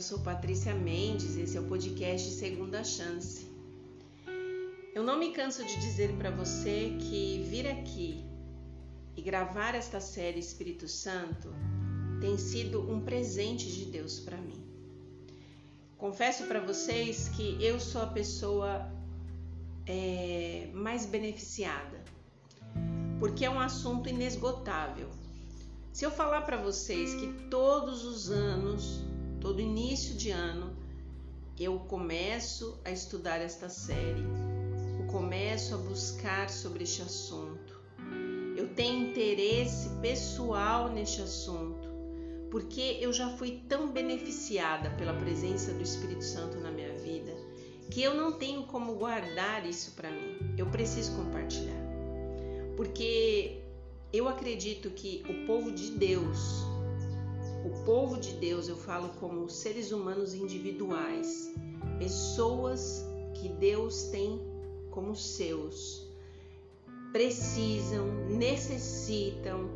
sou Patrícia Mendes, esse é o podcast Segunda Chance. Eu não me canso de dizer para você que vir aqui e gravar esta série Espírito Santo tem sido um presente de Deus para mim. Confesso para vocês que eu sou a pessoa mais beneficiada, porque é um assunto inesgotável. Se eu falar para vocês que todos os anos, todo início de ano, eu começo a estudar esta série, eu começo a buscar sobre este assunto, eu tenho interesse pessoal neste assunto, porque eu já fui tão beneficiada pela presença do Espírito Santo na minha vida, que eu não tenho como guardar isso para mim, eu preciso compartilhar, porque eu acredito que o povo de Deus, eu falo como seres humanos individuais, pessoas que Deus tem como seus, necessitam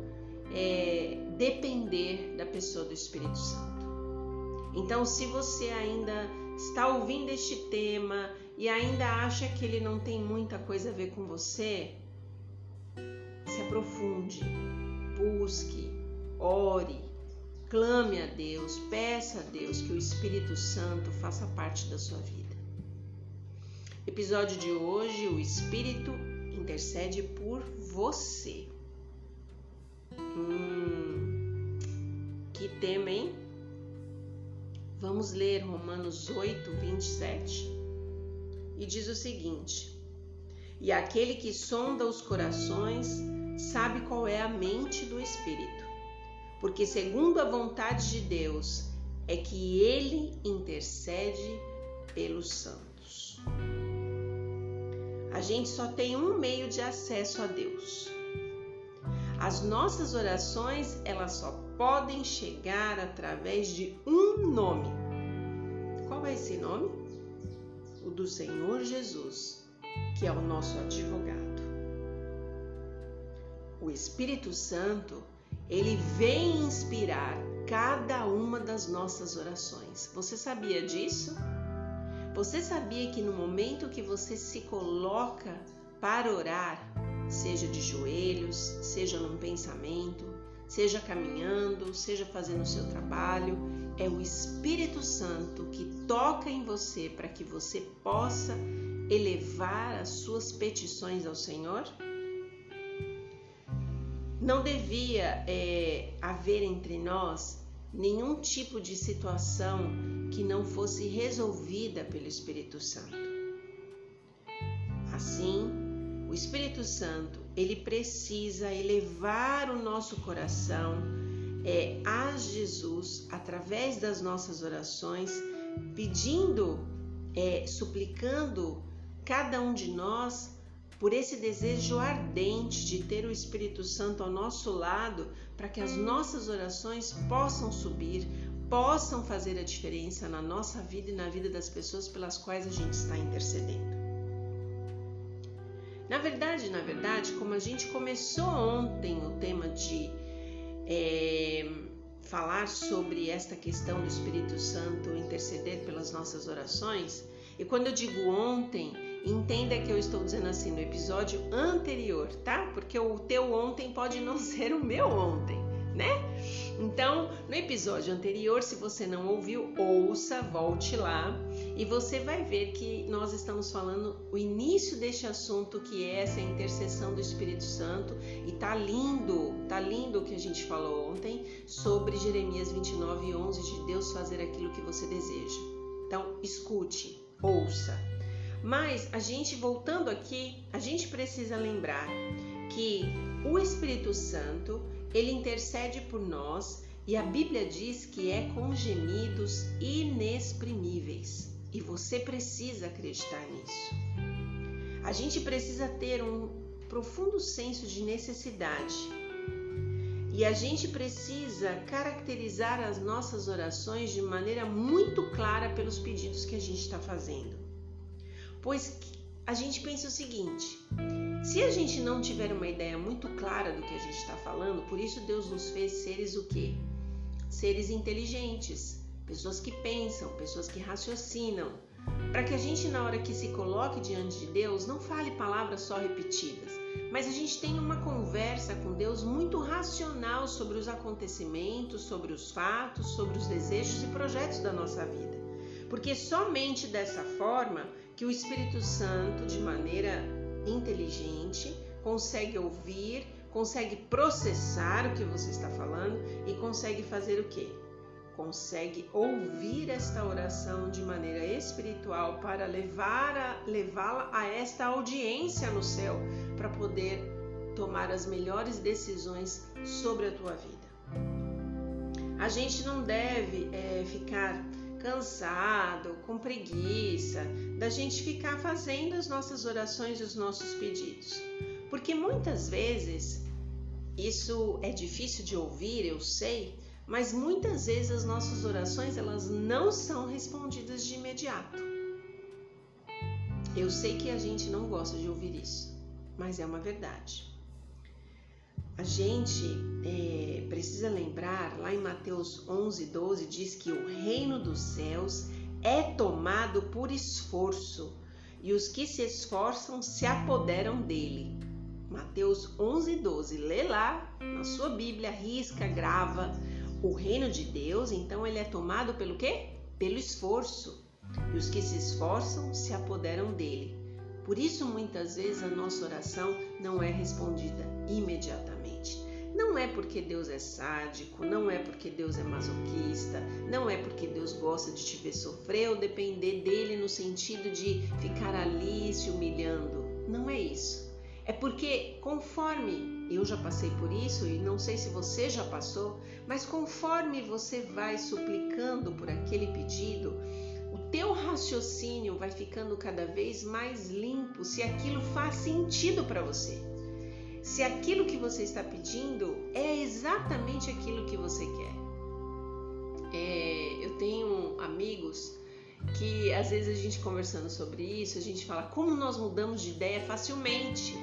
depender da pessoa do Espírito Santo. Então, se você ainda está ouvindo este tema e ainda acha que ele não tem muita coisa a ver com você, se aprofunde, busque, ore, clame a Deus, peça a Deus que o Espírito Santo faça parte da sua vida. Episódio de hoje, o Espírito intercede por você. Que tema, hein? Vamos ler Romanos 8, 27. E diz o seguinte: e aquele que sonda os corações sabe qual é a mente do Espírito, porque segundo a vontade de Deus é que ele intercede pelos santos. A gente só tem um meio de acesso a Deus. As nossas orações, elas só podem chegar através de um nome. Qual é esse nome? O do Senhor Jesus, que é o nosso advogado. O Espírito Santo, ele vem inspirar cada uma das nossas orações. Você sabia disso? Você sabia que no momento que você se coloca para orar, seja de joelhos, seja num pensamento, seja caminhando, seja fazendo o seu trabalho, é o Espírito Santo que toca em você para que você possa elevar as suas petições ao Senhor? Não devia haver entre nós nenhum tipo de situação que não fosse resolvida pelo Espírito Santo. Assim, o Espírito Santo, ele precisa elevar o nosso coração a Jesus através das nossas orações, pedindo, suplicando cada um de nós por esse desejo ardente de ter o Espírito Santo ao nosso lado, para que as nossas orações possam subir, possam fazer a diferença na nossa vida e na vida das pessoas pelas quais a gente está intercedendo. Na verdade, como a gente começou ontem o tema de falar sobre esta questão do Espírito Santo interceder pelas nossas orações, e quando eu digo ontem, entenda que eu estou dizendo assim no episódio anterior, tá? Porque o teu ontem pode não ser o meu ontem, né? Então, no episódio anterior, se você não ouviu, ouça, volte lá e você vai ver que nós estamos falando o início deste assunto, que é essa intercessão do Espírito Santo, e tá lindo o que a gente falou ontem sobre Jeremias 29:11, de Deus fazer aquilo que você deseja. Então, escute, ouça. Mas voltando aqui, a gente precisa lembrar que o Espírito Santo, ele intercede por nós, e a Bíblia diz que é com gemidos inexprimíveis. E você precisa acreditar nisso. A gente precisa ter um profundo senso de necessidade. E a gente precisa caracterizar as nossas orações de maneira muito clara pelos pedidos que a gente está fazendo. Pois a gente pensa o seguinte: se a gente não tiver uma ideia muito clara do que a gente está falando, por isso Deus nos fez seres o quê? Seres inteligentes, pessoas que pensam, pessoas que raciocinam, para que a gente, na hora que se coloque diante de Deus, não fale palavras só repetidas, mas a gente tenha uma conversa com Deus muito racional sobre os acontecimentos, sobre os fatos, sobre os desejos e projetos da nossa vida. Porque somente dessa forma que o Espírito Santo, de maneira inteligente, consegue ouvir, consegue processar o que você está falando e consegue fazer o quê? Consegue ouvir esta oração de maneira espiritual para levá-la a esta audiência no céu, para poder tomar as melhores decisões sobre a tua vida. A gente não deve ficar cansado, com preguiça, da gente ficar fazendo as nossas orações e os nossos pedidos. Porque muitas vezes, isso é difícil de ouvir, eu sei, mas muitas vezes as nossas orações elas não são respondidas de imediato. Eu sei que a gente não gosta de ouvir isso, mas é uma verdade. A gente precisa lembrar, lá em Mateus 11:12 diz que o reino dos céus é tomado por esforço e os que se esforçam se apoderam dele. Mateus 11:12, lê lá na sua Bíblia, risca, grava. O reino de Deus, então, ele é tomado pelo quê? Pelo esforço. E os que se esforçam se apoderam dele. Por isso, muitas vezes, a nossa oração não é respondida imediatamente. Não é porque Deus é sádico, não é porque Deus é masoquista, não é porque Deus gosta de te ver sofrer ou depender dele no sentido de ficar ali se humilhando. Não é isso. É porque conforme eu já passei por isso e não sei se você já passou, mas conforme você vai suplicando por aquele pedido, o teu raciocínio vai ficando cada vez mais limpo se aquilo faz sentido para você. Se aquilo que você está pedindo é exatamente aquilo que você quer. Eu tenho amigos que às vezes a gente conversando sobre isso, a gente fala como nós mudamos de ideia facilmente.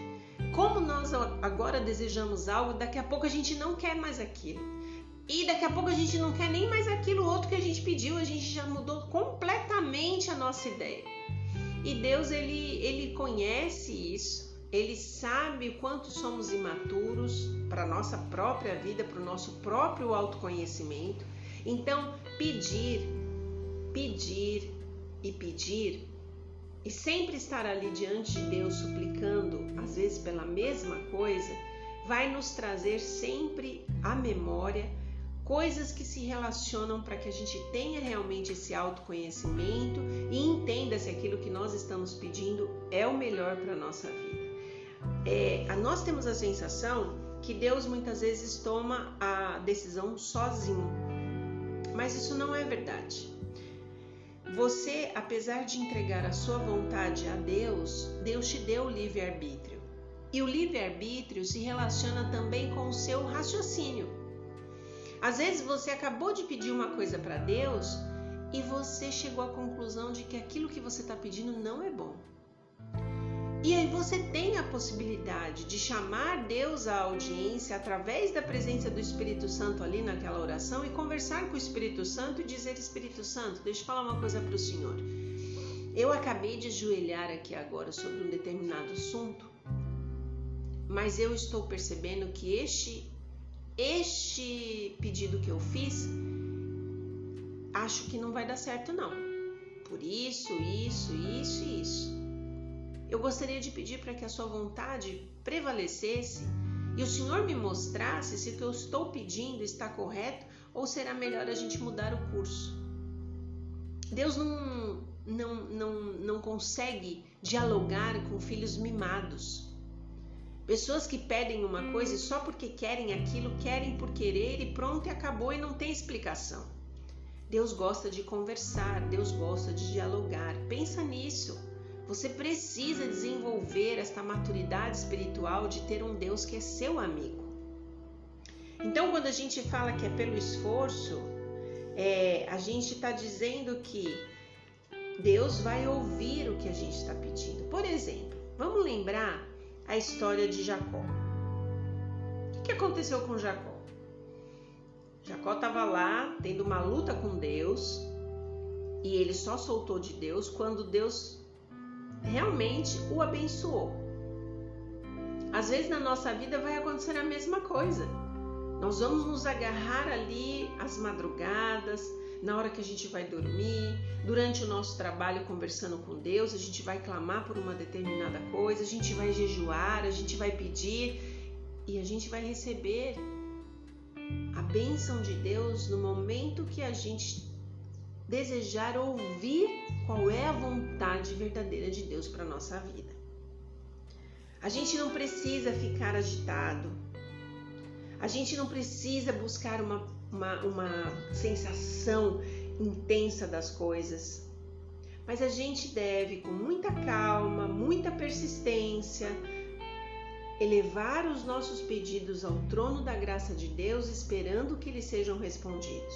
Como nós agora desejamos algo, daqui a pouco a gente não quer mais aquilo. E daqui a pouco a gente não quer nem mais aquilo outro que a gente pediu, a gente já mudou completamente a nossa ideia. E Deus, ele conhece isso, ele sabe o quanto somos imaturos para a nossa própria vida, para o nosso próprio autoconhecimento. Então, pedir e pedir, e sempre estar ali diante de Deus suplicando, às vezes pela mesma coisa, vai nos trazer sempre à memória coisas que se relacionam para que a gente tenha realmente esse autoconhecimento e entenda se aquilo que nós estamos pedindo é o melhor para a nossa vida. Nós temos a sensação que Deus muitas vezes toma a decisão sozinho, mas isso não é verdade. Você, apesar de entregar a sua vontade a Deus, Deus te deu o livre-arbítrio. E o livre-arbítrio se relaciona também com o seu raciocínio. Às vezes você acabou de pedir uma coisa para Deus e você chegou à conclusão de que aquilo que você está pedindo não é bom. E aí você tem a possibilidade de chamar Deus à audiência através da presença do Espírito Santo ali naquela oração e conversar com o Espírito Santo e dizer: Espírito Santo, deixa eu falar uma coisa para o Senhor. Eu acabei de ajoelhar aqui agora sobre um determinado assunto, mas eu estou percebendo que este pedido que eu fiz, acho que não vai dar certo não. Por isso. Eu gostaria de pedir para que a sua vontade prevalecesse e o Senhor me mostrasse se o que eu estou pedindo está correto ou será melhor a gente mudar o curso. Deus não consegue dialogar com filhos mimados. Pessoas que pedem uma coisa e só porque querem aquilo, querem por querer e pronto, e acabou e não tem explicação. Deus gosta de conversar, Deus gosta de dialogar. Pensa nisso. Você precisa desenvolver esta maturidade espiritual de ter um Deus que é seu amigo. Então, quando a gente fala que é pelo esforço, a gente está dizendo que Deus vai ouvir o que a gente está pedindo. Por exemplo, vamos lembrar a história de Jacó. O que aconteceu com Jacó? Jacó estava lá tendo uma luta com Deus e ele só soltou de Deus quando Deus realmente o abençoou. Às vezes na nossa vida vai acontecer a mesma coisa. Nós vamos nos agarrar ali às madrugadas, na hora que a gente vai dormir, durante o nosso trabalho conversando com Deus, a gente vai clamar por uma determinada coisa, a gente vai jejuar, a gente vai pedir e a gente vai receber a bênção de Deus no momento que a gente desejar ouvir qual é a vontade verdadeira de Deus para a nossa vida. A gente não precisa ficar agitado, a gente não precisa buscar uma sensação intensa das coisas, mas a gente deve, com muita calma, muita persistência, elevar os nossos pedidos ao trono da graça de Deus, esperando que eles sejam respondidos.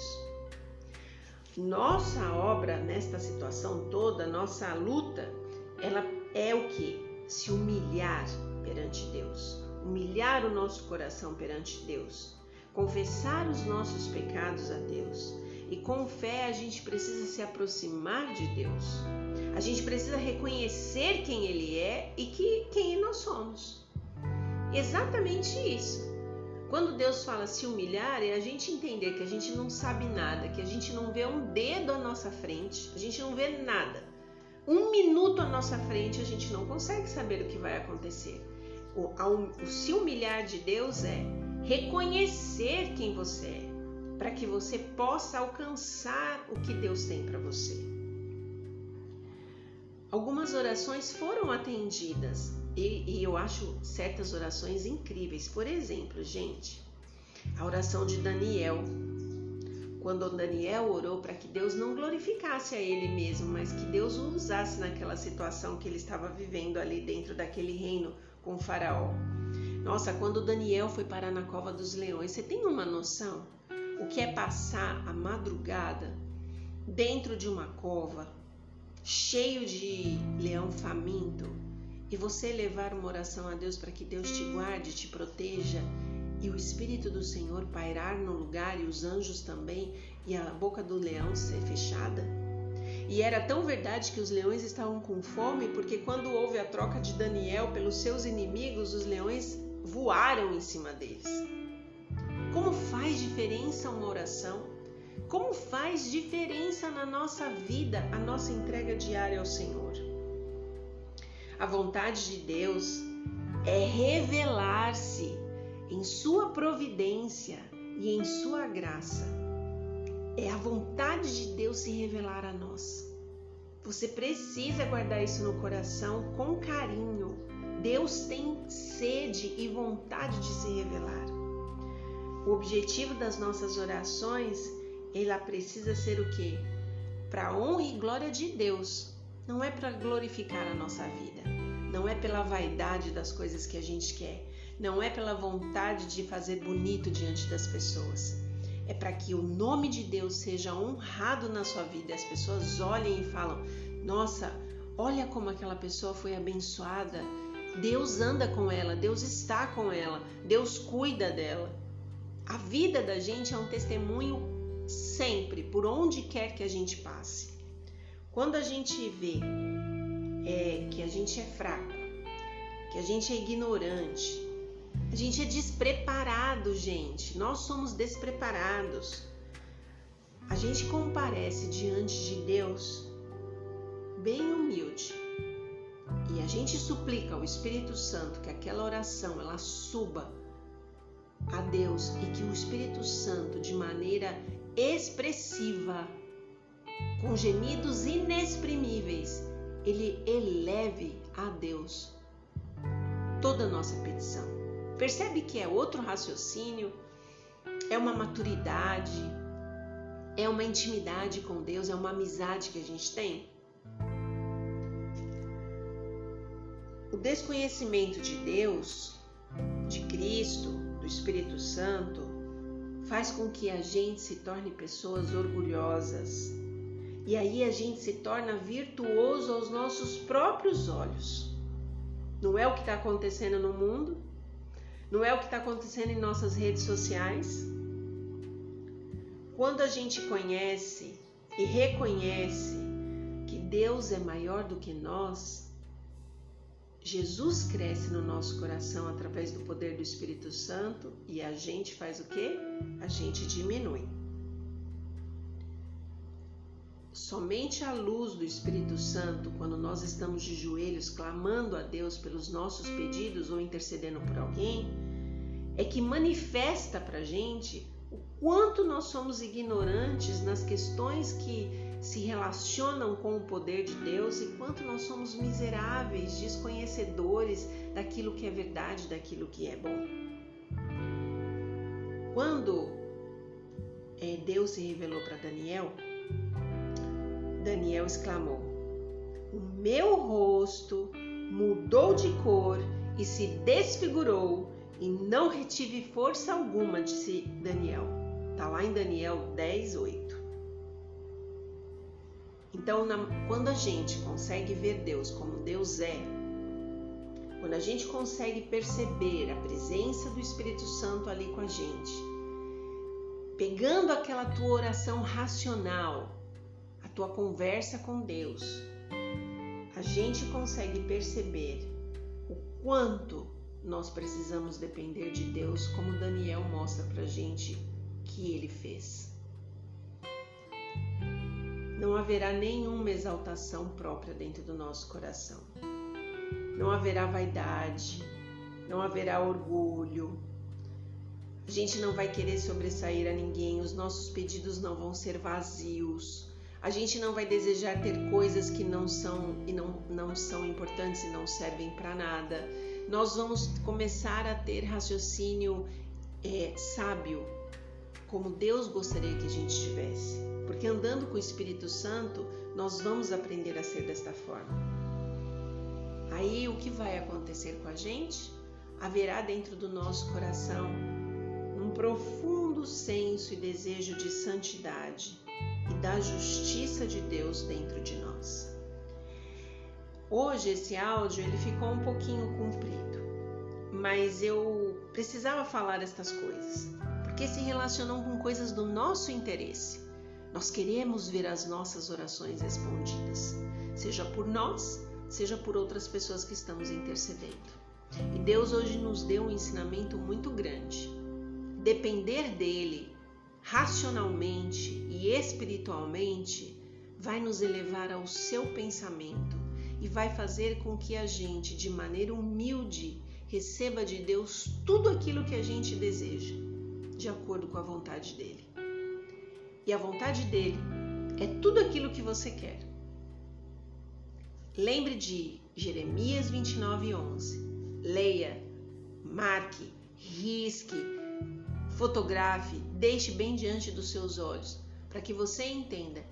Nossa obra nesta situação toda, nossa luta, ela é o quê? Se humilhar perante Deus, humilhar o nosso coração perante Deus, confessar os nossos pecados a Deus. E com fé a gente precisa se aproximar de Deus. A gente precisa reconhecer quem Ele é e quem nós somos. Exatamente isso. Quando Deus fala se humilhar, é a gente entender que a gente não sabe nada, que a gente não vê um dedo à nossa frente, a gente não vê nada. Um minuto à nossa frente, a gente não consegue saber o que vai acontecer. O se humilhar de Deus é reconhecer quem você é, para que você possa alcançar o que Deus tem para você. Algumas orações foram atendidas e eu acho certas orações incríveis. Por exemplo, gente, a oração de Daniel. Quando Daniel orou para que Deus não glorificasse a ele mesmo, mas que Deus o usasse naquela situação que ele estava vivendo ali dentro daquele reino com o faraó. Nossa, quando Daniel foi parar na cova dos leões, você tem uma noção? O que é passar a madrugada dentro de uma cova, cheio de leão faminto, e você levar uma oração a Deus para que Deus te guarde, te proteja, e o Espírito do Senhor pairar no lugar e os anjos também, e a boca do leão ser fechada? E era tão verdade que os leões estavam com fome, porque quando houve a troca de Daniel pelos seus inimigos, os leões voaram em cima deles. Como faz diferença uma oração? Como faz diferença na nossa vida a nossa entrega diária ao Senhor? A vontade de Deus é revelar-se em sua providência e em sua graça. É a vontade de Deus se revelar a nós. Você precisa guardar isso no coração com carinho. Deus tem sede e vontade de se revelar. O objetivo das nossas orações, ela precisa ser o quê? Para a honra e glória de Deus. Não é para glorificar a nossa vida. Não é pela vaidade das coisas que a gente quer. Não é pela vontade de fazer bonito diante das pessoas. É para que o nome de Deus seja honrado na sua vida. As pessoas olhem e falam: nossa, olha como aquela pessoa foi abençoada. Deus anda com ela, Deus está com ela, Deus cuida dela. A vida da gente é um testemunho sempre, por onde quer que a gente passe. Quando a gente vê que a gente é fraco, que a gente é ignorante, a gente é despreparado, gente. Nós somos despreparados. A gente comparece diante de Deus bem humilde. E a gente suplica ao Espírito Santo que aquela oração ela suba a Deus e que o Espírito Santo, de maneira expressiva, com gemidos inexprimíveis, ele eleve a Deus toda a nossa petição. Percebe que é outro raciocínio, é uma maturidade, é uma intimidade com Deus, é uma amizade que a gente tem. O desconhecimento de Deus, de Cristo, do Espírito Santo, faz com que a gente se torne pessoas orgulhosas. E aí a gente se torna virtuoso aos nossos próprios olhos. Não é o que está acontecendo no mundo, não é o que está acontecendo em nossas redes sociais. Quando a gente conhece e reconhece que Deus é maior do que nós, Jesus cresce no nosso coração através do poder do Espírito Santo e a gente faz o quê? A gente diminui. Somente a luz do Espírito Santo, quando nós estamos de joelhos clamando a Deus pelos nossos pedidos ou intercedendo por alguém, é que manifesta para a gente o quanto nós somos ignorantes nas questões que se relacionam com o poder de Deus e quanto nós somos miseráveis, desconhecedores daquilo que é verdade, daquilo que é bom. Quando Deus se revelou para Daniel, Daniel exclamou: "O meu rosto mudou de cor e se desfigurou e não retive força alguma", disse Daniel. Está lá em Daniel 10:8. Então, quando a gente consegue ver Deus como Deus é, quando a gente consegue perceber a presença do Espírito Santo ali com a gente, pegando aquela tua oração racional, a tua conversa com Deus, a gente consegue perceber o quanto nós precisamos depender de Deus, como Daniel mostra pra gente que ele fez. Não haverá nenhuma exaltação própria dentro do nosso coração. Não haverá vaidade, não haverá orgulho. A gente não vai querer sobressair a ninguém, os nossos pedidos não vão ser vazios. A gente não vai desejar ter coisas que não são importantes e não servem para nada. Nós vamos começar a ter raciocínio sábio, como Deus gostaria que a gente tivesse. Porque andando com o Espírito Santo, nós vamos aprender a ser desta forma. Aí o que vai acontecer com a gente? Haverá dentro do nosso coração um profundo senso e desejo de santidade e da justiça de Deus dentro de nós. Hoje esse áudio ele ficou um pouquinho comprido, mas eu precisava falar estas coisas, porque se relacionam com coisas do nosso interesse. Nós queremos ver as nossas orações respondidas, seja por nós, seja por outras pessoas que estamos intercedendo. E Deus hoje nos deu um ensinamento muito grande. Depender dele racionalmente e espiritualmente vai nos elevar ao seu pensamento e vai fazer com que a gente, de maneira humilde, receba de Deus tudo aquilo que a gente deseja, de acordo com a vontade dele. E a vontade dele é tudo aquilo que você quer. Lembre de Jeremias 29:11. Leia, marque, risque, fotografe, deixe bem diante dos seus olhos, para que você entenda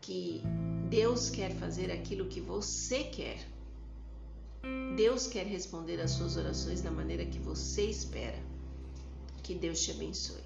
que Deus quer fazer aquilo que você quer. Deus quer responder às suas orações da maneira que você espera. Que Deus te abençoe.